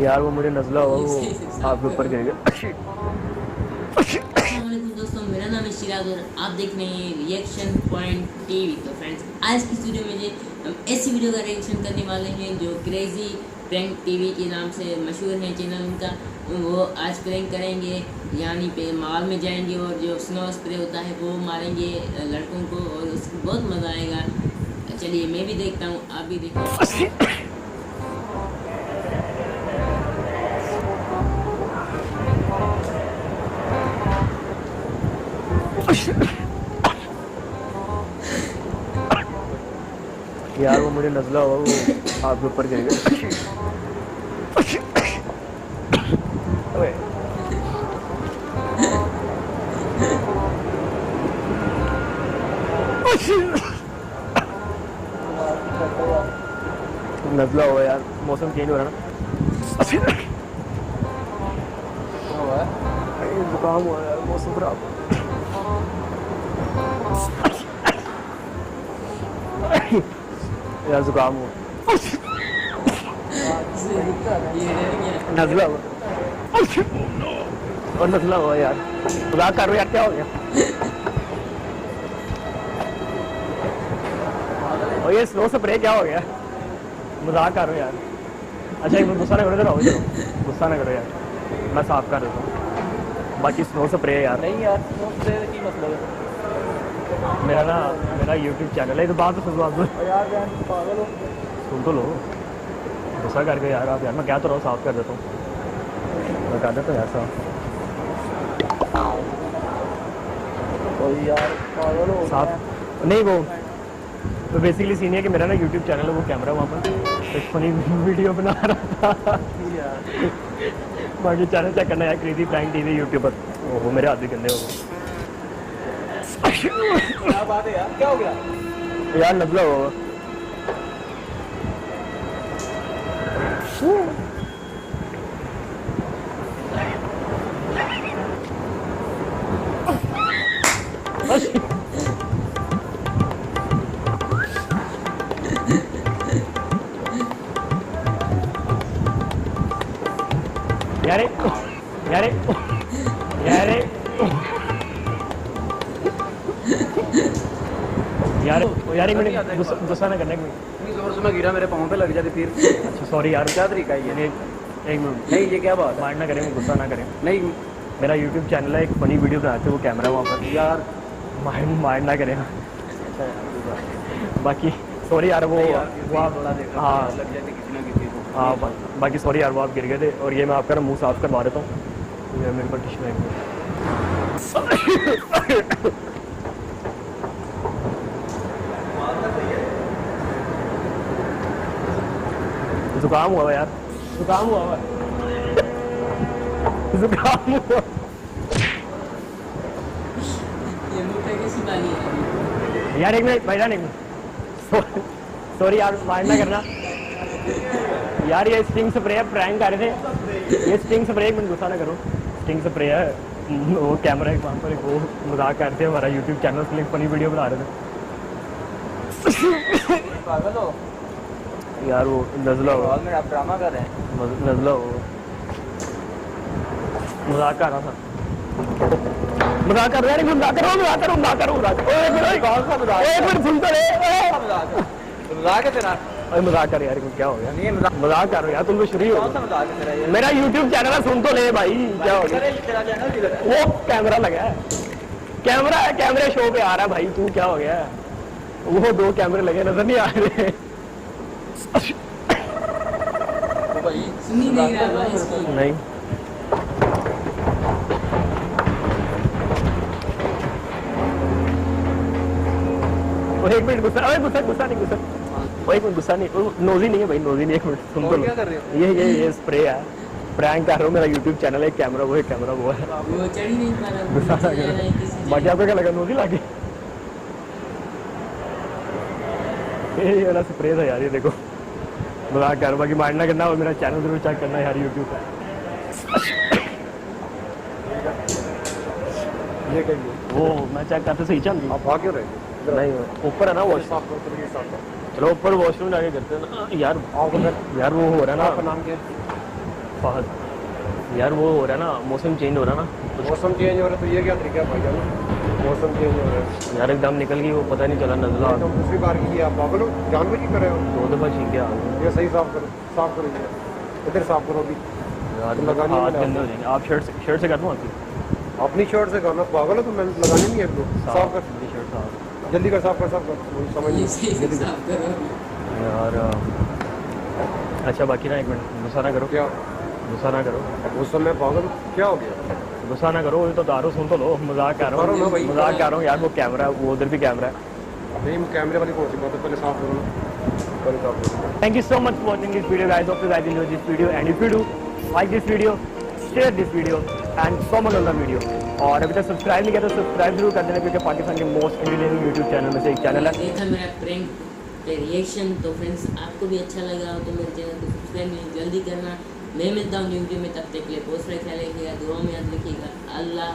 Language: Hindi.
यार वो मुझे नजला हुआ वो आपके ऊपर गिर गया। दोस्तों मेरा नाम है शिराज और आप देख रहे हैं रिएक्शन पॉइंट टीवी। तो फ्रेंड्स आज की वीडियो में हम ऐसी वीडियो का रिएक्शन करने वाले हैं जो क्रेजी प्रैंक टीवी के नाम से मशहूर है चैनल उनका। वो आज प्रैंक करेंगे, यानी पे मॉल में जाएंगे और जो स्नो स्प्रे होता है वो मारेंगे लड़कों को और उसको बहुत मज़ा आएगा। चलिए मैं भी देखता हूँ, आप भी देखिए। यार वो मुझे नजला हुआ वो आपके ऊपर गिर गया। नजला हुआ यार, मौसम चेंज हो रहा ना। जुकाम हुआ यार, मौसम खराब। यार जुकाम हुआ, नजला हुआ और नजला हुआ यार। मजाक कर रहे हो यार, क्या हो गया? और ये स्नो स्प्रे क्या हो गया? मजाक कर रहे हो यार। अच्छा एक बार गुस्सा ना करो, चलो गुस्सा ना करो यार, मैं साफ कर देता हूँ। बाकी स्नो स्प्रे यार नहीं यार, स्नो स्प्रे की मतलब है। मेरा YouTube चैनल है, तो बात तो सुनो आप। यार बहन पागल हो, सुन तो लो, गुस्सा करके यार आप। यार मैं क्या तो रहा हूँ, साफ कर देता हूँ, मैं कर देता हूँ यार साफ। यार पागल हो साफ नहीं वो तो बेसिकली सीन है कि मेरा ना YouTube चैनल है, वो कैमरा वहाँ पर एक फनी वीडियो बना रहा था। बाकी चैनल चेक करना यार, क्रेजी प्रैंक टीवी यूट्यूब पर। वो मेरे हाथ भी गंदे हो गए। क्या बात है यार, क्या हो गया यार नजला होगा। यारे यारे यारे यार यार एक मिनट, गुस्सा ना करने में जोर से मैं गिरा, मेरे पाँव पे लग जाती फिर। अच्छा सॉरी यार, क्या तरीका है ये? एक मिनट, नहीं ये क्या बात है? मार ना करें, गुस्सा ना करें। नहीं मेरा YouTube चैनल है, एक फनी वीडियो बनाते हैं, वो कैमरा वहाँ पर। यार मार ना करें। बाकी सॉरी यार, वो आप हाँ लग जाती किसी ना किसी को। हाँ बाकी सॉरी यार, वो आप गिर गए थे और ये मैं आपका मुंह साफ करवा देता हूँ। ये मेरे पर टिश्यू है। जुकाम हुआ यार, जुकाम हुआ जुकाम हुआ। ये मुंह पे कैसी बाली है? यार एक मिनट भाईजान, एक मिनट, सॉरी यार, माइंड ना करना यार। ये स्टिंग स्प्रे है, प्रैंक कर रहे थे। ये स्टिंग स्प्रे, एक मिनट गुस्सा ना करो, स्टिंग स्प्रे है। वो कैमरा एक वहाँ पर, एक वो मजाक करते हैं, हमारा YouTube चैनल से फनी वीडियो बना रहे थे। पागल हो यार वो नजला हो, में आप ड्रामा कर रहे हैं। नजला हो, मजाक कर रहा था, मजाक कर रहा है। मजाक करो, मजाक करो, मजाक करो, मजाक करो। एक मिनट सुन तो ले, मजाक है तेरा? अरे मजाक कर यार, क्या हो गया? नहीं मजाक कर रहे यार, तुम तो शुरू हो। कौन सा मजाक है तेरा ये? मेरा YouTube चैनल है, सुन तो ले भाई, क्या हो गया? तेरा चैनल किधर है? वो कैमरा लगा है, कैमरा है, कैमरे शो पे आ रहा है भाई। तू क्या हो गया? वो दो कैमरे लगे नजर नहीं आ रहे। तो भाई सुनी नहीं रहा भाई इसकी। नहीं एक मिनट, गुस्सा, अरे गुस्सा नहीं, गुस्सा एक मिनट, गुस्सा नहीं, नोजी नहीं है भाई, नोजी नहीं। एक मिनट सुन तो, क्या कर रहे हो? ये स्प्रे है, प्रैंक कर रहा हूँ। मेरा YouTube चैनल है, कैमरा वो है, कैमरा वो है। वो चढ़ ही नहीं पा रहा, गुस्सा ना नीचे जा रहा है करो। किसी बाकी आपको क्या लगा, नोजी लागे? ये वाला स्प्रे था यार, ये देखो, मजाक कर। बाकी माइंड ना करना और मेरा चैनल जरूर चेक करना यार YouTube पे। ये कहिए वो मैं चेक करते सही चल रही आप भाग क्यों रहे नहीं ऊपर है ना वो वॉशरूम साफ करो तो ये साफ करो चलो ऊपर वॉशरूम जाके करते हैं ना यार आप उधर यार वो हो रहा है आपका ना नाम क्या है फहद यार वो हो रहा है ना मौसम चेंज हो रहा है ना मौसम चेंज हो रहा है तो ये क्या तरीका है भाईजान मौसम चेंज हो रहा है यार एकदम निकल गई वो पता नहीं चला नजला तो दूसरी बार की ये आप पागल हो जानबूझ के कर रहे हो 2 दफा छीन गया ये सही साफ करो ये इधर साफ करो अभी यार तो लगानी हाथ मैंने गंदे हो जाएंगे आप शर्ट से कर दूँ आपकी अपनी शर्ट से करना पागल हो तो मैं लगानी नहीं है तो साफ कर शर्ट साफ जल्दी कर साफ कर मुझे समझ नहीं सही से जल्दी कर साफ करो यार अच्छा बाकी ना 1 मिनट गुस्सा ना करो क्या गुस्सा ना करो उस समय पागल क्या हो गया गुस्सा ना करो वो तो दारू सुन तो लो मजाक कर रहा करो ना हूँ भाई। मजाक कर रहा हूँ यार वो कैमरा है वो उधर भी कैमरा है नहीं कैमरे वाली कौन सी बात है पहले साफ करो ना पहले साफ करो Thank you so much for watching this video guys. Hope you guys enjoyed this video and if you do like this video, share this video and comment on the video. और अभी तक सब्सक्राइब नहीं किया तो सब्सक्राइब जरूर कर देना क्योंकि पाकिस्तान के मोस्ट इंटेलिजेंट यूट्यूब चैनल में से एक चैनल है देखा मेरा प्रैंक पे रिएक्शन तो फ्रेंड्स आपको भी अच्छा लगा हो तो मेरे चैनल को सब्सक्राइब जल्दी करना मैं मिलता हूँ न्यू वीडियो में तब तक के लिए बहुत सारे ख्याल रखिएगा दुआ में याद रखिएगा अल्लाह